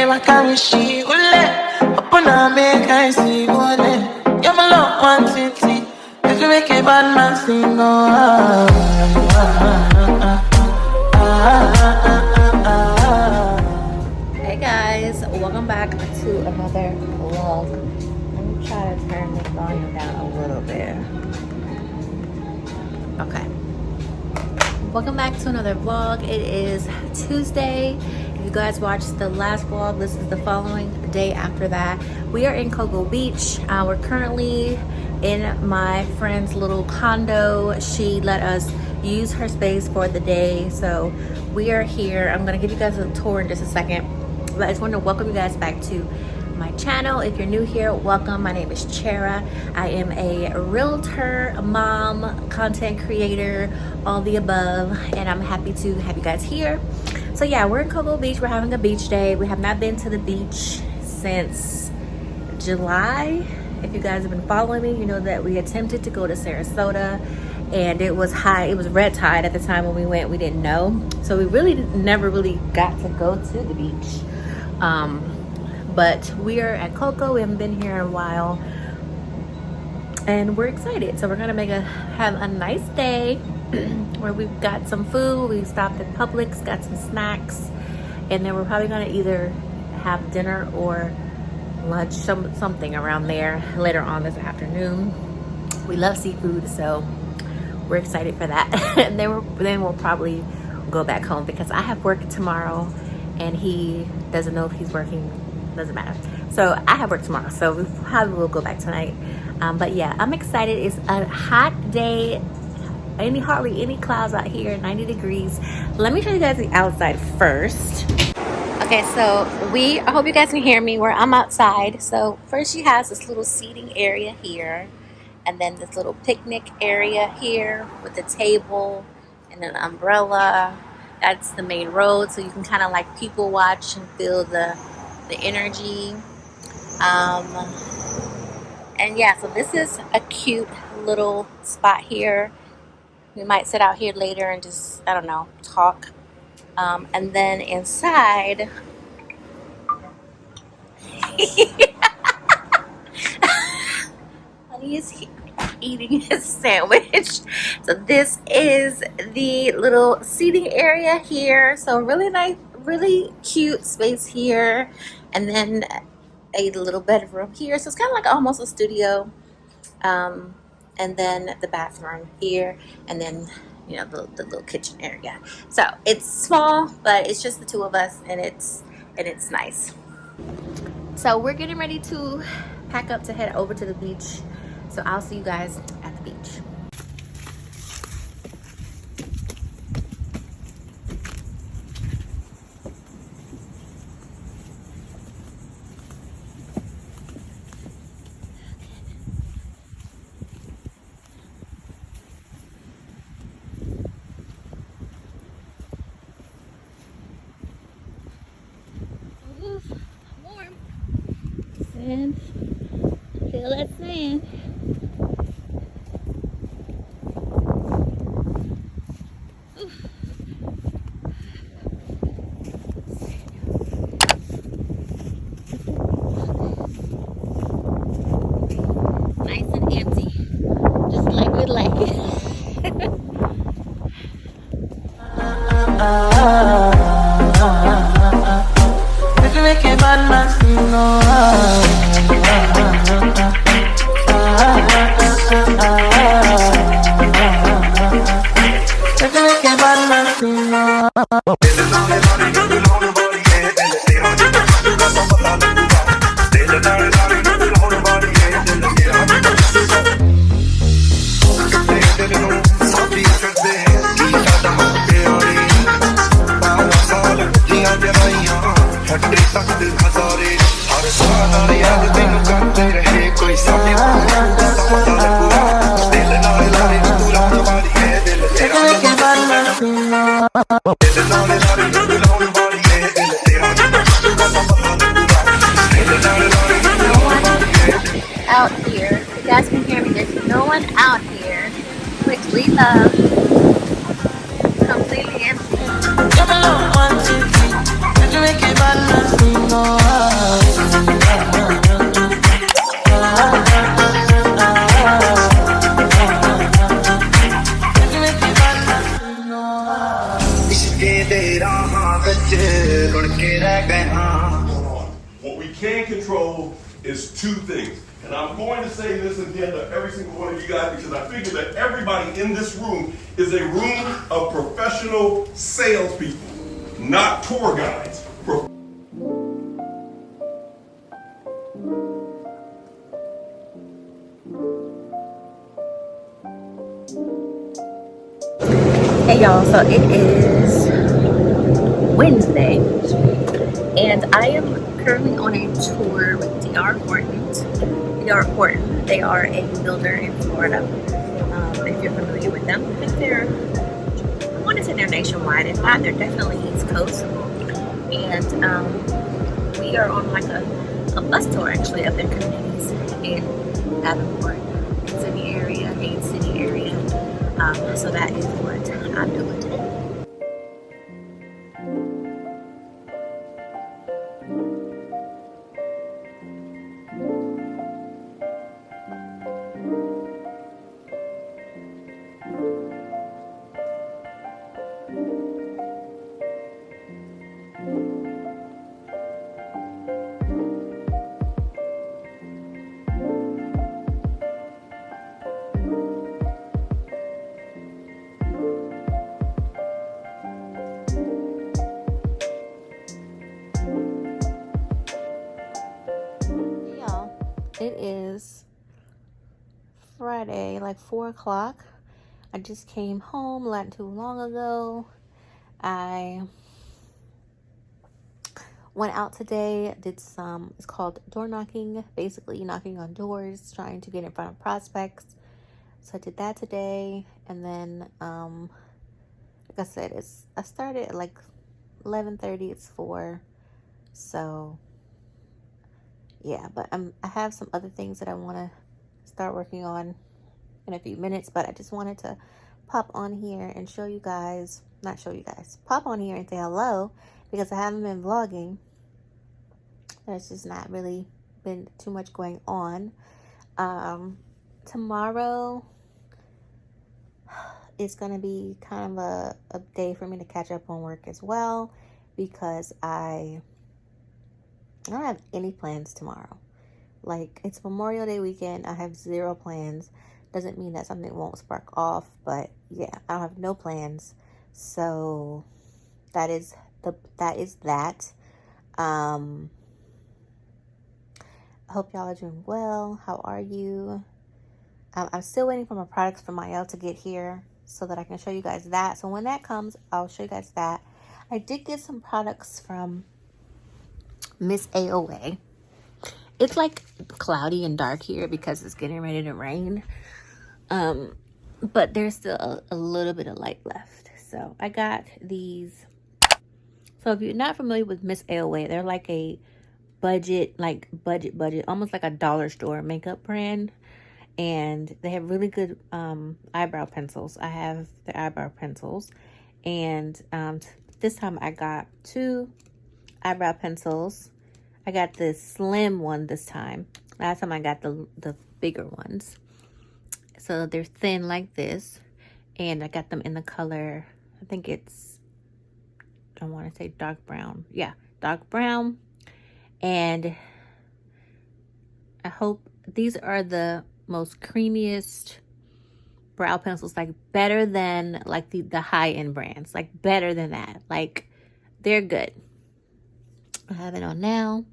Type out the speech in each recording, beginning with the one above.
wakamishi ule Upona make I see ule You're my love one city If you make a bad man sing Hey guys, welcome back to another vlog. Let me try to turn this volume down a little bit. Okay. Welcome back to another vlog. It is Tuesday. If you guys watched the last vlog, this is the following day after that. We are in Cocoa Beach. We're currently in my friend's little condo. She let us use her space for the day. So we are here. I'm gonna give you guys a tour in just a second. But I just want to welcome you guys back to my channel. If you're new here, welcome. My name is Chera. I am a realtor, a mom, content creator, all the above, and I'm happy to have you guys here. So yeah, we're in Cocoa Beach. We're having a beach day. We have not been to the beach since July. If you guys have been following me, you know that we attempted to go to Sarasota and it was high. It was red tide at the time when we went. We didn't know. So we really never really got to go to the beach. But we are at Cocoa. We haven't been here in a while and we're excited. So we're gonna have a nice day where we've got some food. We stopped at Publix, got some snacks, and then we're probably gonna either have dinner or lunch, something around there later on this afternoon. We love seafood, so we're excited for that. And then we'll probably go back home because I have work tomorrow and he doesn't know if he's working. Doesn't matter. So I have work tomorrow, so we probably will go back tonight. But yeah, I'm excited. It's a hot day. Hardly any clouds out here. 90 degrees. Let me show you guys the outside first. Okay, so I hope you guys can hear me where I'm outside. So first she has this little seating area here, and then this little picnic area here with a table and an umbrella. That's the main road, so you can kind of like people watch and feel the energy. And yeah, so this is a cute little spot here. We might sit out here later and just, I don't know, talk. And then inside, Honey is eating his sandwich. So this is the little seating area here. So really nice, really cute space here. And then a little bedroom here. So it's kind of like almost a studio. And then the bathroom here. And then, you know, the little kitchen area. So it's small, but it's just the two of us, and it's nice. So we're getting ready to pack up to head over to the beach. So I'll see you guys at the beach. Warm. Sand. Feel that sand. Oof. Nice and empty. Just like we like it. If you make a bad man sing if you make a bad man sing Out here, you guys can hear me. There's no one out here, which we love. Completely empty. You're my love one city. If can make it bad man sing, What we can control is two things. And I'm going to say this again to every single one of you guys because I figure that everybody in this room is a room of professional salespeople, not tour guides. Hey y'all, so it is Wednesday and I am currently on a tour with DR Horton. DR Horton, they are a builder in Florida. If you're familiar with them, I think I want to say they're nationwide. If not, they're definitely East Coast. And we are on like a bus tour actually of their communities in Davenport, City area, Haines City area. So that is what I'm doing today. It is Friday, like 4 o'clock. I just came home not too long ago. I went out today, did some, it's called door knocking, basically knocking on doors, trying to get in front of prospects. So I did that today. And then, like I said, I started at like 11:30, it's 4. So yeah, but I have some other things that I want to start working on in a few minutes, but I just wanted to pop on here and pop on here and say hello because I haven't been vlogging. There's just not really been too much going on. Tomorrow is going to be kind of a day for me to catch up on work as well because I don't have any plans tomorrow. Like, it's Memorial Day weekend. I have 0 plans. Doesn't mean that something won't spark off, but yeah, I don't have no plans. So that is that. I hope y'all are doing well. How are you? I'm still waiting for my products from Mael to get here so that I can show you guys that. So when that comes, I'll show you guys that. I did get some products from Miss AOA. It's like cloudy and dark here because it's getting ready to rain. But there's still a little bit of light left. So I got these. So if you're not familiar with Miss AOA, they're like a budget, almost like a dollar store makeup brand. And they have really good eyebrow pencils. I have the eyebrow pencils. And this time I got 2 eyebrow pencils. I got the slim one this time. Last time I got the bigger ones. So they're thin like this. And I got them in the color, I think it's, I want to say dark brown. Yeah, dark brown. And I hope these are the most creamiest brow pencils, like better than like the high-end brands, like better than that. Like, they're good. I have it on now.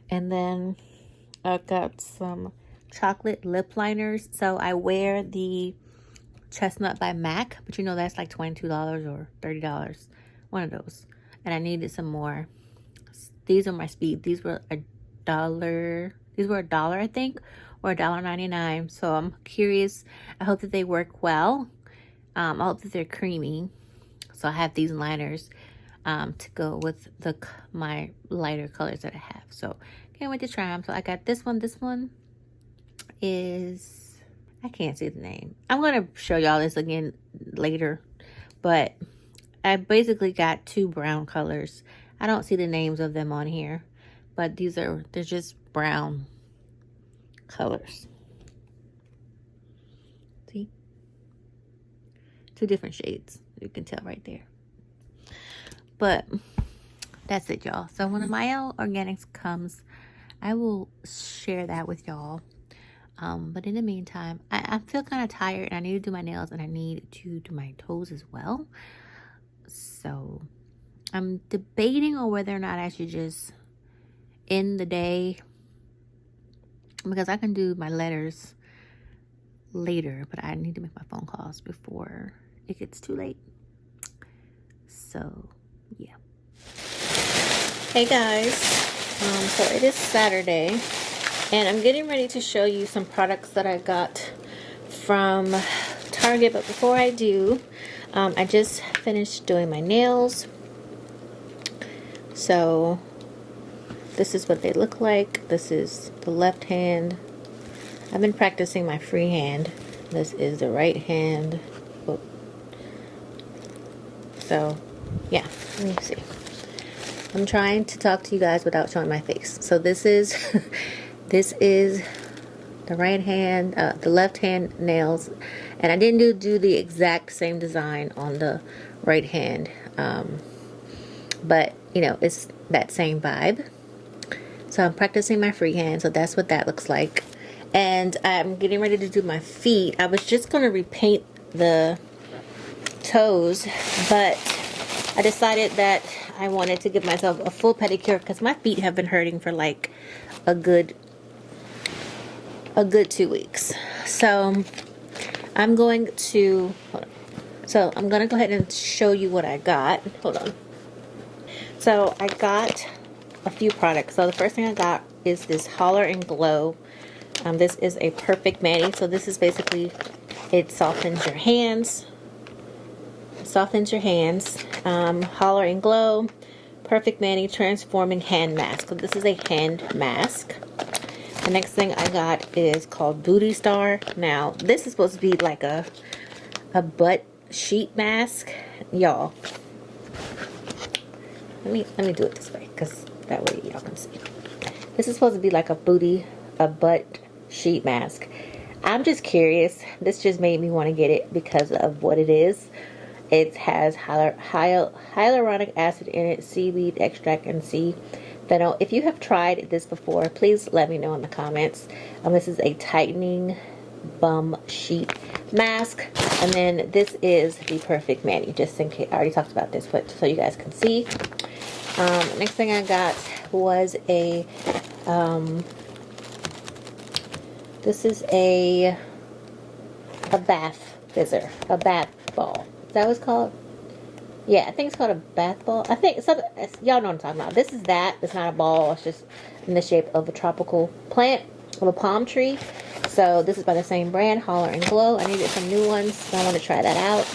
And then I've got some chocolate lip liners. So I wear the Chestnut by MAC, but you know that's like $22 or $30, one of those. And I needed some more. These are my speed. These were $1. These were $1, I think, or $1.99. So I'm curious. I hope that they work well. I hope that they're creamy. So I have these liners to go with my lighter colors that I have. So can't wait to try them. So I got this one. This one is, I can't see the name. I'm going to show y'all this again later. But I basically got 2 brown colors. I don't see the names of them on here, but they're just brown colors. See? 2 different shades. You can tell right there. But that's it, y'all. So when my organics comes, I will share that with y'all. But in the meantime, I feel kind of tired, and I need to do my nails, and I need to do my toes as well. So I'm debating on whether or not I should just end the day, because I can do my letters later, but I need to make my phone calls before it gets too late. So yeah. Hey guys, so it is Saturday, and I'm getting ready to show you some products that I got from Target. But before I do, I just finished doing my nails. So this is what they look like. This is the left hand. I've been practicing my free hand. This is the right hand. Oh. So yeah, let me see. I'm trying to talk to you guys without showing my face. So this is this is the right hand, the left hand nails, and I didn't do the exact same design on the right hand, but you know, it's that same vibe. So I'm practicing my free hand, so that's what that looks like. And I'm getting ready to do my feet. I was just going to repaint the toes, but I decided that I wanted to give myself a full pedicure because my feet have been hurting for like a good 2 weeks. So I'm going to go ahead and show you what I got. Hold on. So I got a few products. So the first thing I got is this Holler and Glow. This is a perfect mani. So this is basically, it softens your hands. Holler and Glow Perfect Mani Transforming Hand Mask. So this is a hand mask. The next thing I got is called Booty Star. Now this is supposed to be like a butt sheet mask, y'all. Let me do it this way, because that way y'all can see. This is supposed to be like a butt sheet mask. I'm just curious. This just made me want to get it because of what it is. It has hyaluronic acid in it, seaweed extract, and sea fennel. If you have tried this before, please let me know in the comments. This is a tightening bum sheet mask. And then this is the Perfect Mani, just in case. I already talked about this, but so you guys can see. Next thing I got was this is a bath fizzer, a bath ball. Is that what it's called? Yeah, I think it's called a bath ball. I think y'all know what I'm talking about. This is that. It's not a ball. It's just in the shape of a tropical plant, of a palm tree. So this is by the same brand, Holler and Glow. I needed some new ones, so I want to try that out.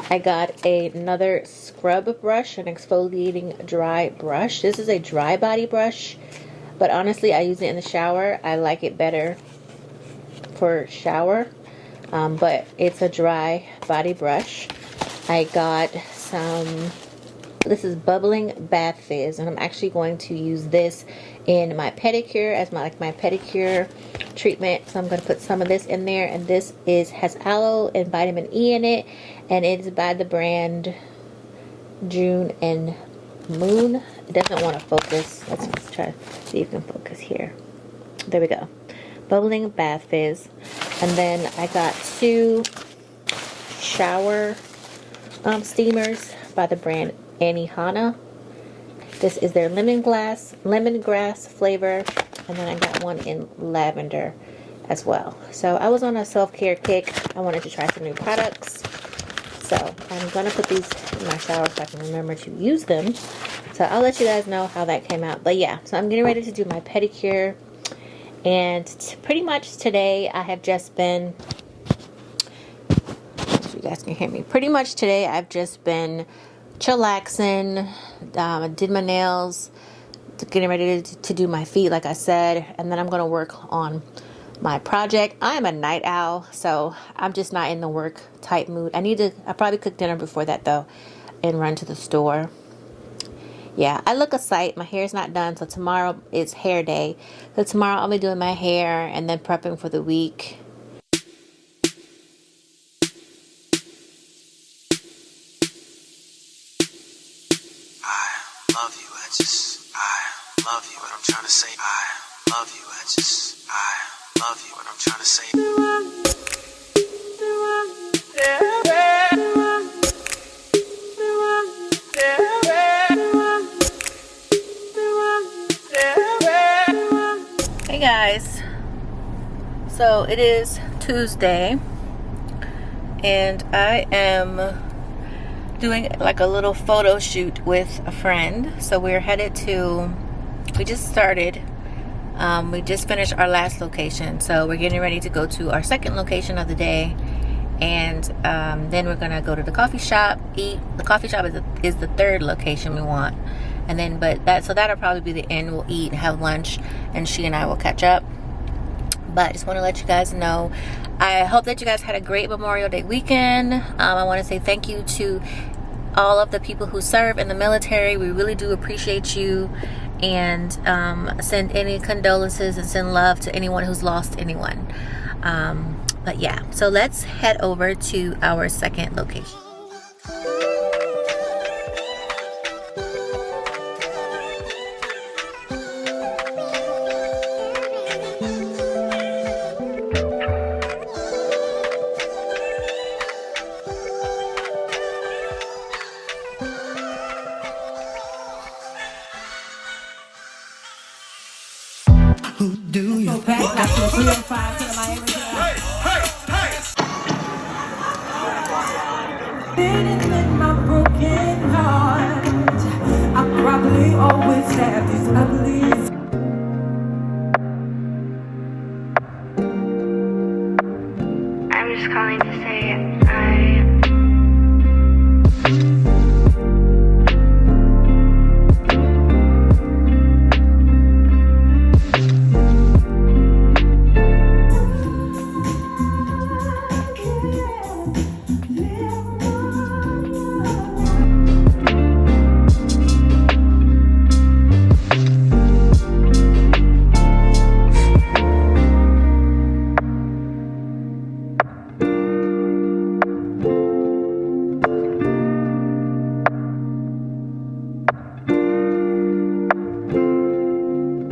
I got another scrub brush, an exfoliating dry brush. This is a dry body brush, but honestly, I use it in the shower. I like it better for shower. But it's a dry body brush. I got this is Bubbling Bath Fizz, and I'm actually going to use this in my pedicure as my pedicure treatment. So I'm going to put some of this in there, and this has aloe and vitamin E in it, and it is by the brand June and Moon. It doesn't want to focus. Let's try to see if it can focus here. There we go. Bubbling Bath Fizz. And then I got 2 shower steamers by the brand Anihana. This is their lemongrass flavor, and then I got one in lavender as well. So I was on a self-care kick. I wanted to try some new products. So I'm going to put these in my shower so I can remember to use them. So I'll let you guys know how that came out. But yeah, so I'm getting ready to do my pedicure. And pretty much today I have just been, so you guys can hear me, pretty much today I've just been chillaxing. I did my nails, getting ready to do my feet like I said, and then I'm going to work on my project. I am a night owl, so I'm just not in the work type mood. I probably cook dinner before that though and run to the store yeah, I look a sight. My hair's not done, so tomorrow is hair day. So tomorrow I'll be doing my hair and then prepping for the week. I love you, I love you, what I'm trying to say. I love you, I love you, what I'm trying to say. Hey guys, so it is Tuesday and I am doing like a little photo shoot with a friend. So we just started, we just finished our last location, so we're getting ready to go to our second location of the day, and then we're gonna go to the coffee shop, eat. The coffee shop is the third location we want, and then that'll probably be the end. We'll eat, have lunch, and she and I will catch up. But I just want to let you guys know, I hope that you guys had a great Memorial Day weekend. I want to say thank you to all of the people who serve in the military. We really do appreciate you, and send any condolences and send love to anyone who's lost anyone. But yeah, so let's head over to our second location. Who do you think? My broken heart, I probably always have these ugly. I'm just calling to say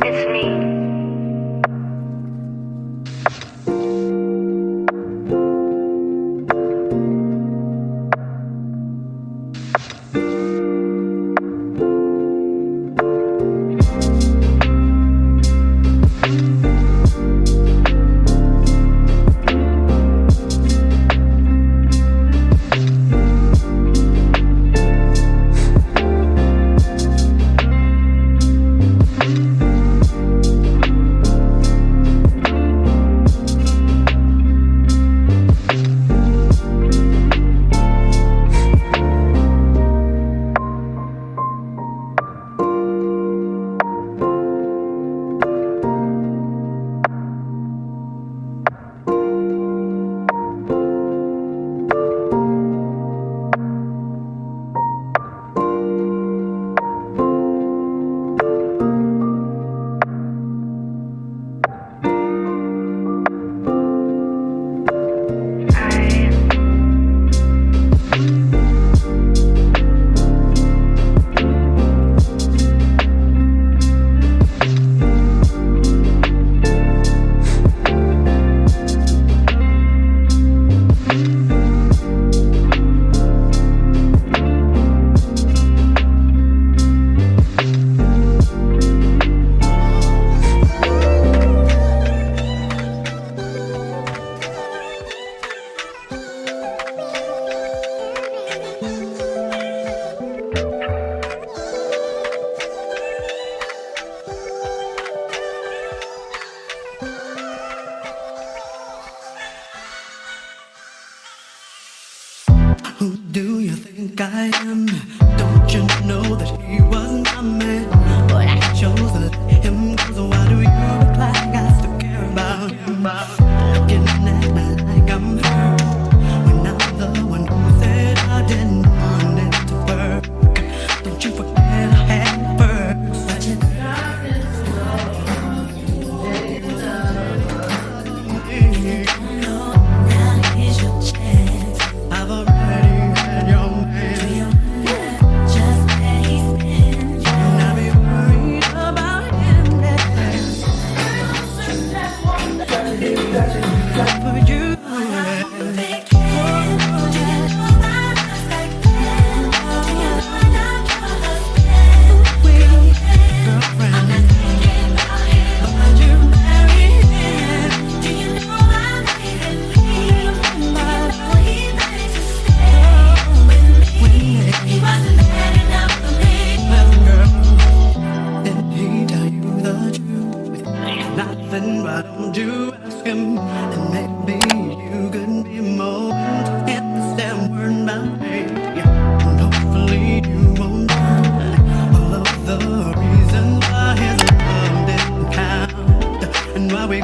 it's me. Who do you think I am? Don't you know that he was my man? But I chose to let him go, so why do you look like I still care about him? Looking at me like I'm hurt, when I'm the one who said I didn't want it to work. Don't you forget I had why don't you ask him? And maybe you could be more intense than word about me. And hopefully you won't mind all of the reasons why his love didn't count, and why we